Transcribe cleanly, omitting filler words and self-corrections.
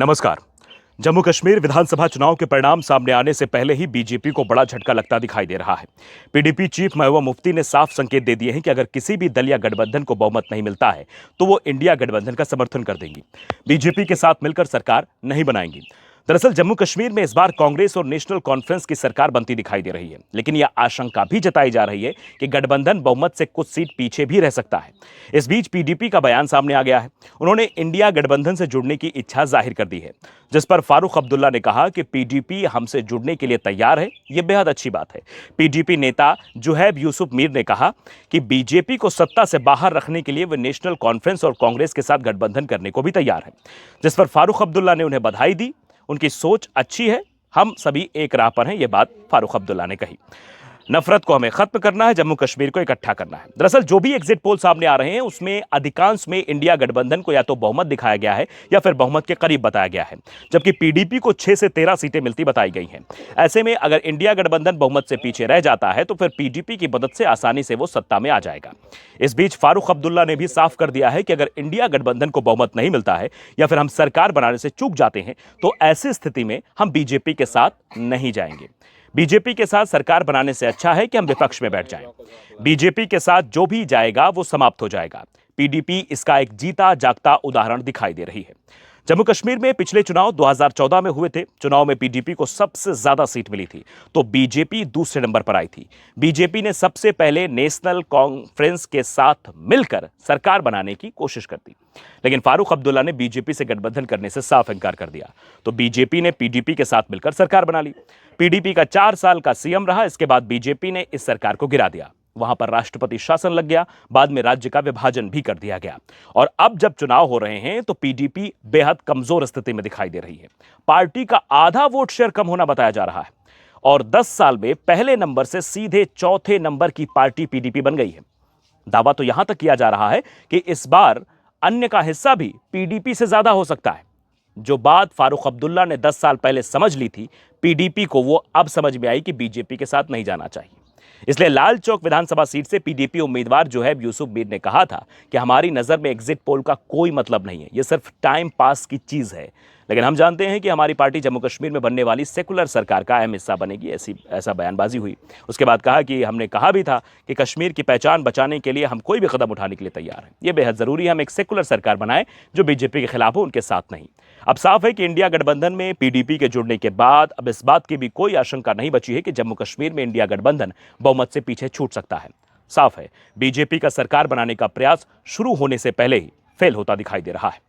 नमस्कार। जम्मू कश्मीर विधानसभा चुनाव के परिणाम सामने आने से पहले ही बीजेपी को बड़ा झटका लगता दिखाई दे रहा है। पीडीपी चीफ महबूबा मुफ्ती ने साफ संकेत दे दिए हैं कि अगर किसी भी दल या गठबंधन को बहुमत नहीं मिलता है तो वो इंडिया गठबंधन का समर्थन कर देंगी, बीजेपी के साथ मिलकर सरकार नहीं बनाएंगी। दरअसल जम्मू कश्मीर में इस बार कांग्रेस और नेशनल कॉन्फ्रेंस की सरकार बनती दिखाई दे रही है, लेकिन यह आशंका भी जताई जा रही है कि गठबंधन बहुमत से कुछ सीट पीछे भी रह सकता है। इस बीच पीडीपी का बयान सामने आ गया है। उन्होंने इंडिया गठबंधन से जुड़ने की इच्छा जाहिर कर दी है, जिस पर फारूक अब्दुल्ला ने कहा कि पीडीपी हमसे जुड़ने के लिए तैयार है। यह बेहद अच्छी बात है। पीडीपी नेता जुहैब यूसुफ मीर ने कहा कि बीजेपी को सत्ता से बाहर रखने के लिए वे नेशनल कॉन्फ्रेंस और कांग्रेस के साथ गठबंधन करने को भी तैयार है, जिस पर फारूक अब्दुल्ला ने उन्हें बधाई दी। उनकी सोच अच्छी है, हम सभी एक राह पर हैं, यह बात फारूक अब्दुल्ला ने कही। नफरत को हमें खत्म करना है, जम्मू कश्मीर को इकट्ठा करना है। दरअसल जो भी एग्जिट पोल सामने आ रहे हैं उसमें अधिकांश में इंडिया गठबंधन को या तो बहुमत दिखाया गया है या फिर बहुमत के करीब बताया गया है, जबकि पीडीपी को 6 से 13 सीटें मिलती बताई गई हैं। ऐसे में अगर इंडिया गठबंधन बहुमत से पीछे रह जाता है तो फिर पीडीपी की मदद से आसानी से वो सत्ता में आ जाएगा। इस बीच फारूक अब्दुल्ला ने भी साफ कर दिया है कि अगर इंडिया गठबंधन को बहुमत नहीं मिलता है या फिर हम सरकार बनाने से चूक जाते हैं तो ऐसी स्थिति में हम बीजेपी के साथ नहीं जाएंगे। बीजेपी के साथ सरकार बनाने से अच्छा है कि हम विपक्ष में बैठ जाएं। बीजेपी के साथ जो भी जाएगा वो समाप्त हो जाएगा। पीडीपी इसका एक जीता जागता उदाहरण दिखाई दे रही है। जम्मू कश्मीर में पिछले चुनाव 2014 में हुए थे। चुनाव में पीडीपी को सबसे ज्यादा सीट मिली थी तो बीजेपी दूसरे नंबर पर आई थी। बीजेपी ने सबसे पहले नेशनल कॉन्फ्रेंस के साथ मिलकर सरकार बनाने की कोशिश कर दी, लेकिन फारूक अब्दुल्ला ने बीजेपी से गठबंधन करने से साफ इंकार कर दिया, तो बीजेपी ने पीडीपी के साथ मिलकर सरकार बना ली। पीडीपी का 4 साल का सीएम रहा। इसके बाद बीजेपी ने इस सरकार को गिरा दिया। वहां पर राष्ट्रपति शासन लग गया, बाद में राज्य का विभाजन भी कर दिया गया और अब जब चुनाव हो रहे हैं तो पीडीपी बेहद कमजोर स्थिति में दिखाई दे रही है। पार्टी का आधा वोट शेयर कम होना बताया जा रहा है और 10 साल में पहले नंबर से सीधे चौथे नंबर की पार्टी पीडीपी बन गई है। दावा तो यहां तक किया जा रहा है कि इस बार अन्य का हिस्सा भी पीडीपी से ज्यादा हो सकता है। जो बात फारूक अब्दुल्ला ने 10 साल पहले समझ ली थी, पीडीपी को वो अब समझ में आई कि बीजेपी के साथ नहीं जाना चाहिए। इसलिए लाल चौक विधानसभा सीट से पीडीपी उम्मीदवार जुहैब यूसुफ मीर ने कहा था कि हमारी नजर में एग्जिट पोल का कोई मतलब नहीं है, यह सिर्फ टाइम पास की चीज है, लेकिन हम जानते हैं कि हमारी पार्टी जम्मू कश्मीर में बनने वाली सेकुलर सरकार का अहम हिस्सा बनेगी। ऐसा बयानबाजी हुई। उसके बाद कहा कि हमने कहा भी था कि कश्मीर की पहचान बचाने के लिए हम कोई भी कदम उठाने के लिए तैयार हैं। यह बेहद जरूरी है हम एक सेकुलर सरकार बनाएं जो बीजेपी के खिलाफ हो, उनके साथ नहीं। अब साफ है कि इंडिया गठबंधन में पीडीपी के जुड़ने के बाद अब इस बात की भी कोई आशंका नहीं बची है कि जम्मू कश्मीर में इंडिया गठबंधन बहुमत से पीछे छूट सकता है। साफ है बीजेपी का सरकार बनाने का प्रयास शुरू होने से पहले ही फेल होता दिखाई दे रहा है।